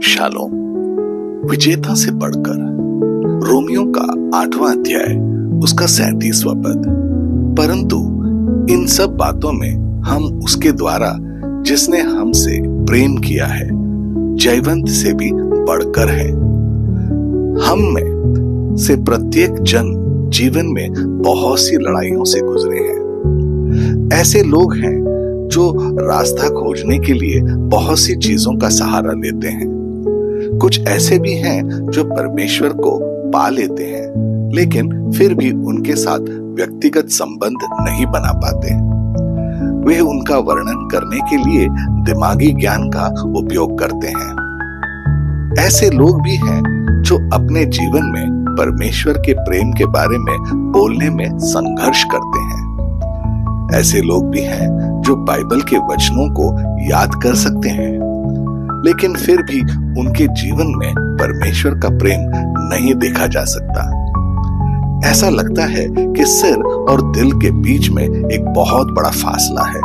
Shalom, विजेता से बढ़कर। रोमियो का 8वां अध्याय, उसका 37वां पद। परंतु इन सब बातों में हम उसके द्वारा जिसने हमसे प्रेम किया है जयवंत से भी बढ़कर है। हम में से प्रत्येक जन जीवन में बहुत सी लड़ाइयों से गुजरे हैं। ऐसे लोग हैं जो रास्ता खोजने के लिए बहुत सी चीजों का सहारा लेते हैं। कुछ ऐसे भी हैं जो परमेश्वर को पा लेते हैं लेकिन फिर भी उनके साथ व्यक्तिगत संबंध नहीं बना पाते। वे उनका वर्णन करने के लिए दिमागी ज्ञान का उपयोग करते हैं। ऐसे लोग भी हैं जो अपने जीवन में परमेश्वर के प्रेम के बारे में बोलने में संघर्ष करते हैं। ऐसे लोग भी हैं जो बाइबल के वचनों को याद कर सकते हैं लेकिन फिर भी उनके जीवन में परमेश्वर का प्रेम नहीं देखा जा सकता। ऐसा लगता है कि सिर और दिल के बीच में एक बहुत बड़ा फासला है।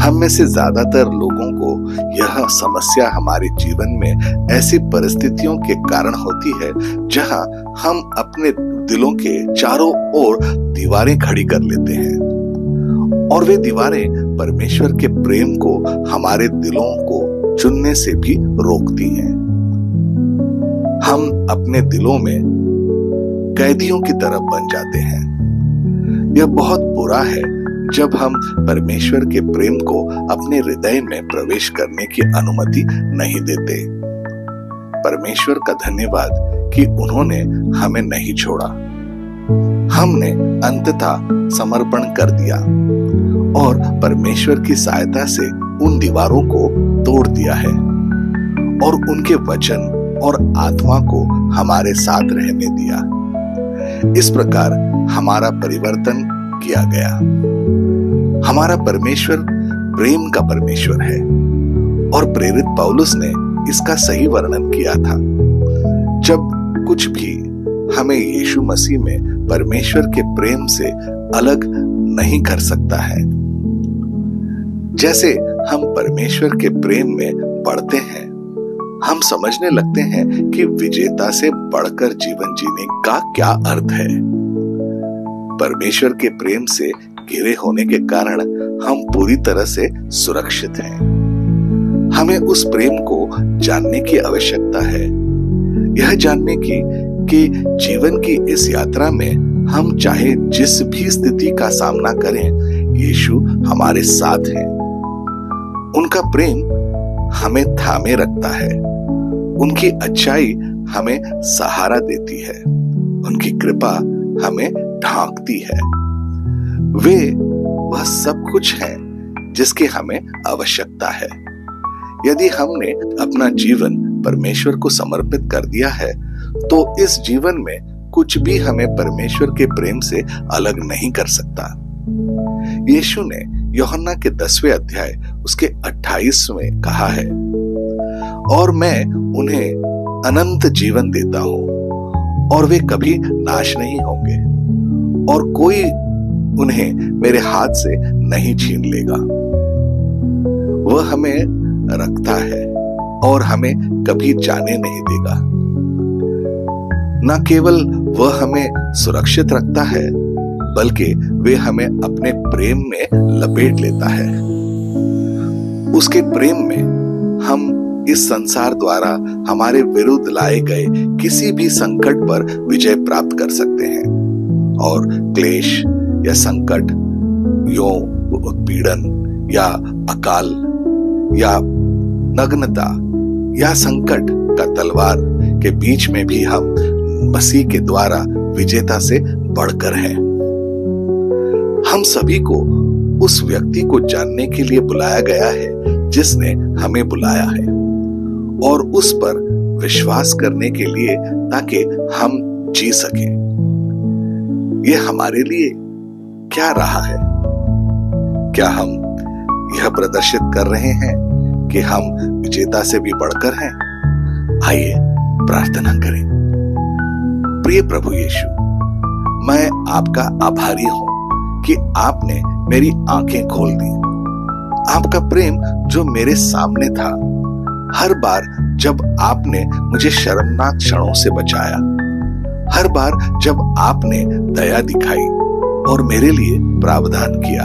हम में से ज्यादातर लोगों को यह समस्या हमारे जीवन में ऐसी परिस्थितियों के कारण होती है जहां हम अपने दिलों के चारों ओर दीवारें खड़ी कर लेते हैं और वे दीवारें परमेश्वर के प्रेम को हमारे दिलों को चुनने से भी रोकती हैं। हम अपने दिलों में कैदियों की तरह बन जाते हैं। यह बहुत बुरा है जब हम परमेश्वर के प्रेम को अपने हृदय में प्रवेश करने की अनुमति नहीं देते। परमेश्वर का धन्यवाद कि उन्होंने हमें नहीं छोड़ा। हमने अंततः समर्पण कर दिया और परमेश्वर की सहायता से उन दीवारों को तोड़ दिया है और उनके वचन और आत्मा को हमारे साथ रहने दिया। इस प्रकार हमारा परिवर्तन किया गया। हमारा परमेश्वर प्रेम का परमेश्वर है और प्रेरित पौलुस ने इसका सही वर्णन किया था। जब कुछ भी हमें यीशु मसीह में परमेश्वर के प्रेम से अलग नहीं कर सकता है। जैसे हम परमेश्वर के प्रेम में बढ़ते हैं, हम समझने लगते हैं कि विजेता से बढ़कर जीवन जीने का क्या अर्थ है। परमेश्वर के प्रेम से घिरे होने के कारण हम पूरी तरह से सुरक्षित हैं। हमें उस प्रेम को जानने की आवश्यकता है, यह जानने की कि जीवन की इस यात्रा में हम चाहे जिस भी स्थिति का सामना करें, यीशु हमारे साथ है। उनका प्रेम हमें थामे रखता है, उनकी अच्छाई हमें सहारा देती है, उनकी कृपा हमें ढांकती है। वे वह सब कुछ है जिसकी हमें आवश्यकता है। यदि हमने अपना जीवन परमेश्वर को समर्पित कर दिया है तो इस जीवन में कुछ भी हमें परमेश्वर के प्रेम से अलग नहीं कर सकता। यीशु ने यूहन्ना के 10वें अध्याय उसके 28वें कहा है, और मैं उन्हें अनंत जीवन देता हूं और वे कभी नाश नहीं होंगे और कोई उन्हें मेरे हाथ से नहीं छीन लेगा। वह हमें रखता है और हमें कभी जाने नहीं देगा। न केवल वह हमें सुरक्षित रखता है बल्कि वे हमें अपने प्रेम में लपेट लेता है। उसके प्रेम में हम इस संसार द्वारा हमारे विरुद्ध लाए गए किसी भी संकट पर विजय प्राप्त कर सकते हैं और क्लेश या संकट, यौन उत्पीड़न या अकाल या नग्नता या संकट का तलवार के बीच में भी हम मसीह के द्वारा विजेता से बढ़कर हैं। हम सभी को उस व्यक्ति को जानने के लिए बुलाया गया है जिसने हमें बुलाया है और उस पर विश्वास करने के लिए ताकि हम जी सकें। यह हमारे लिए क्या रहा है? क्या हम यह प्रदर्शित कर रहे हैं कि हम विजेता से भी बढ़कर हैं? आइए प्रार्थना करें। प्रिय प्रभु यीशु, मैं आपका आभारी हूं कि आपने मेरी आंखें खोल दी। आपका प्रेम जो मेरे सामने था हर बार जब आपने मुझे शर्मनाक क्षणों से बचाया, हर बार जब आपने दया दिखाई और मेरे लिए प्रावधान किया,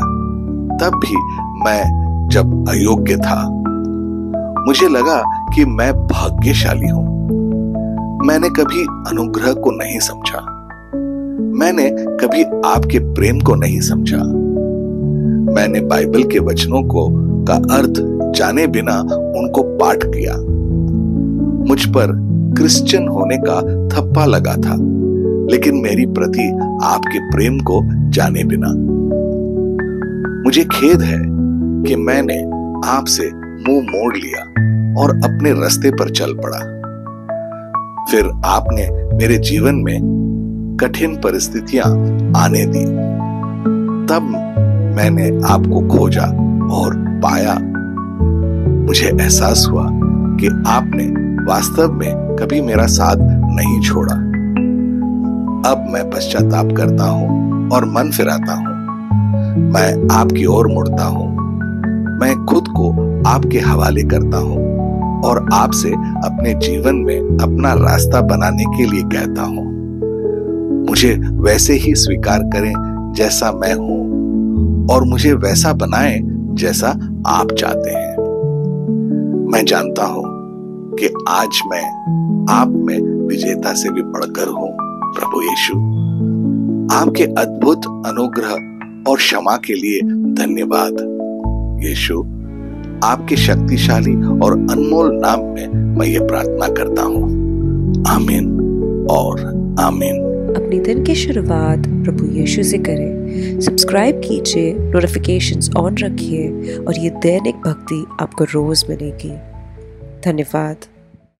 तब भी मैं जब अयोग्य था, मुझे लगा कि मैं भाग्यशाली हूं। मैंने कभी अनुग्रह को नहीं समझा, मैंने कभी आपके प्रेम को नहीं समझा। मैंने बाइबल के वचनों का अर्थ जाने बिना उनको पाठ किया। मुझ पर क्रिश्चियन होने का थप्पा लगा था, लेकिन मेरी प्रति आपके प्रेम को जाने बिना। मुझे खेद है कि मैंने आपसे मुंह मोड़ लिया और अपने रास्ते पर चल पड़ा। फिर आपने मेरे जीवन में कठिन परिस्थितियां आने दी, तब मैंने आपको खोजा और पाया। मुझे एहसास हुआ कि आपने वास्तव में कभी मेरा साथ नहीं छोड़ा। अब मैं पश्चाताप करता हूं और मन फिराता हूं। मैं आपकी ओर मुड़ता हूं। मैं खुद को आपके हवाले करता हूं और आपसे अपने जीवन में अपना रास्ता बनाने के लिए कहता हूं। मुझे वैसे ही स्वीकार करें जैसा मैं हूं और मुझे वैसा बनाएं जैसा आप चाहते हैं। मैं जानता हूं कि आज मैं आप में विजेता से भी बढ़कर हूं। प्रभु यीशु, आपके अद्भुत अनुग्रह और क्षमा के लिए धन्यवाद। यीशु, आपके शक्तिशाली और अनमोल नाम में मैं ये प्रार्थना करता हूं। आमीन और आमीन। अपनी दिन की शुरुआत प्रभु यीशु से करें। सब्सक्राइब कीजिए, नोटिफिकेशंस ऑन रखिए और ये दैनिक भक्ति आपको रोज मिलेगी। धन्यवाद।